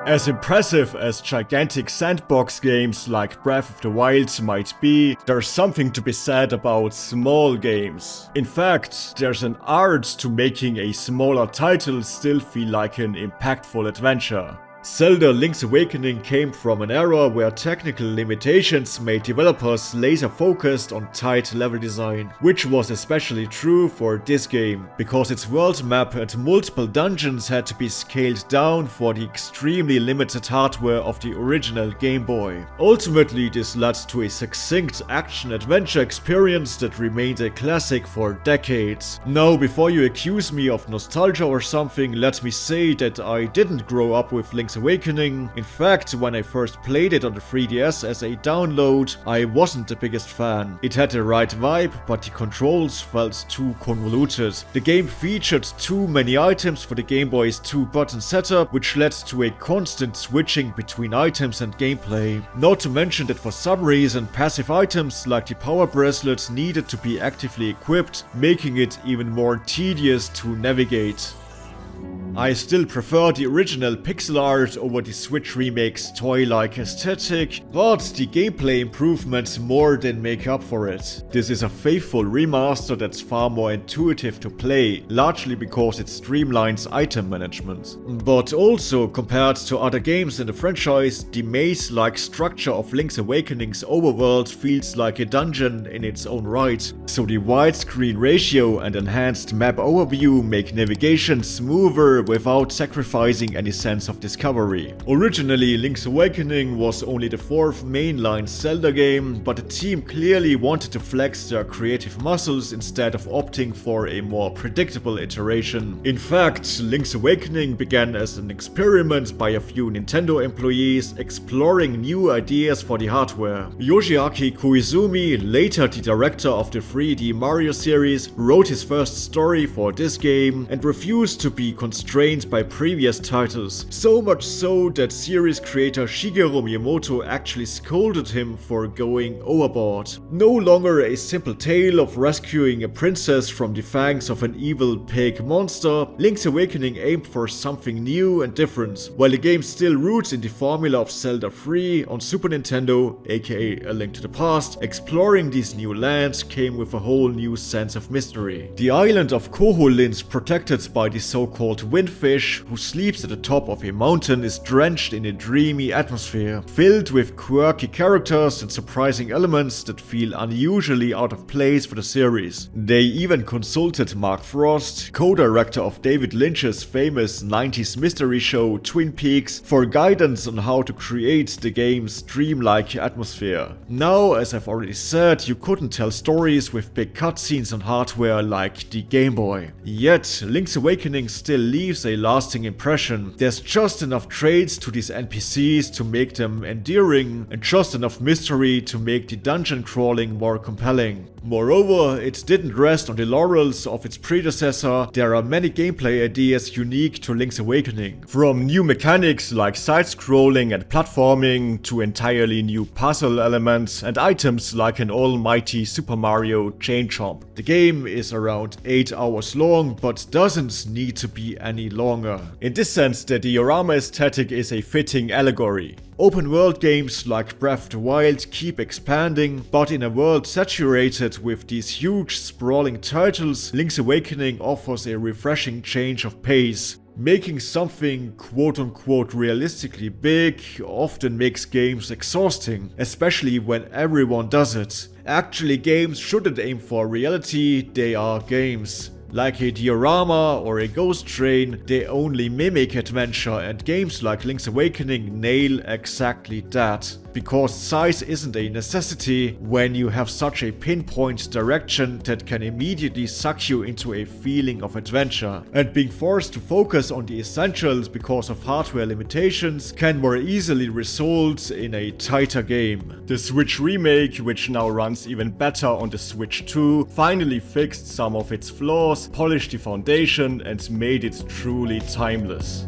As impressive as gigantic sandbox games like Breath of the Wild might be, there's something to be said about small games. In fact, there's an art to making a smaller title still feel like an impactful adventure. Zelda Link's Awakening came from an era where technical limitations made developers laser focused on tight level design, which was especially true for this game, because its world map and multiple dungeons had to be scaled down for the extremely limited hardware of the original Game Boy. Ultimately, this led to a succinct action-adventure experience that remained a classic for decades. Now, before you accuse me of nostalgia or something, let me say that I didn't grow up with Link's Awakening. In fact, when I first played it on the 3DS as a download, I wasn't the biggest fan. It had the right vibe, but the controls felt too convoluted. The game featured too many items for the Game Boy's 2-button setup, which led to a constant switching between items and gameplay. Not to mention that for some reason, passive items like the power bracelet needed to be actively equipped, making it even more tedious to navigate. I still prefer the original pixel art over the Switch remake's toy-like aesthetic, but the gameplay improvements more than make up for it. This is a faithful remaster that's far more intuitive to play, largely because it streamlines item management. But also, compared to other games in the franchise, the maze-like structure of Link's Awakening's overworld feels like a dungeon in its own right, so the widescreen ratio and enhanced map overview make navigation smoother without sacrificing any sense of discovery. Originally, Link's Awakening was only the fourth mainline Zelda game, but the team clearly wanted to flex their creative muscles instead of opting for a more predictable iteration. In fact, Link's Awakening began as an experiment by a few Nintendo employees exploring new ideas for the hardware. Yoshiaki Koizumi, later the director of the 3D Mario series, wrote his first story for this game and refused to be constrained by previous titles, so much so that series creator Shigeru Miyamoto actually scolded him for going overboard. No longer a simple tale of rescuing a princess from the fangs of an evil pig monster, Link's Awakening aimed for something new and different. While the game still roots in the formula of Zelda 3 on Super Nintendo, aka A Link to the Past, exploring these new lands came with a whole new sense of mystery. The island of Koholint's, protected by the so-called Windfish, who sleeps at the top of a mountain, is drenched in a dreamy atmosphere, filled with quirky characters and surprising elements that feel unusually out of place for the series. They even consulted Mark Frost, co-director of David Lynch's famous 90s mystery show Twin Peaks, for guidance on how to create the game's dreamlike atmosphere. Now, as I've already said, you couldn't tell stories with big cutscenes on hardware like the Game Boy. Yet, Link's Awakening still leaves a lasting impression. There's just enough traits to these NPCs to make them endearing, and just enough mystery to make the dungeon crawling more compelling. Moreover, it didn't rest on the laurels of its predecessor. There are many gameplay ideas unique to Link's Awakening. From new mechanics like side-scrolling and platforming, to entirely new puzzle elements and items like an almighty Super Mario Chain Chomp. The game is around 8 hours long, but doesn't need to be any longer. In this sense, the diorama aesthetic is a fitting allegory. Open world games like Breath of the Wild keep expanding, but in a world saturated with these huge sprawling titles, Link's Awakening offers a refreshing change of pace. Making something quote-unquote realistically big often makes games exhausting, especially when everyone does it. Actually, games shouldn't aim for reality, they are games. Like a diorama or a ghost train, they only mimic adventure, and games like Link's Awakening nail exactly that. Because size isn't a necessity when you have such a pinpoint direction that can immediately suck you into a feeling of adventure. And being forced to focus on the essentials because of hardware limitations can more easily result in a tighter game. The Switch remake, which now runs even better on the Switch 2, finally fixed some of its flaws, polished the foundation, and made it truly timeless.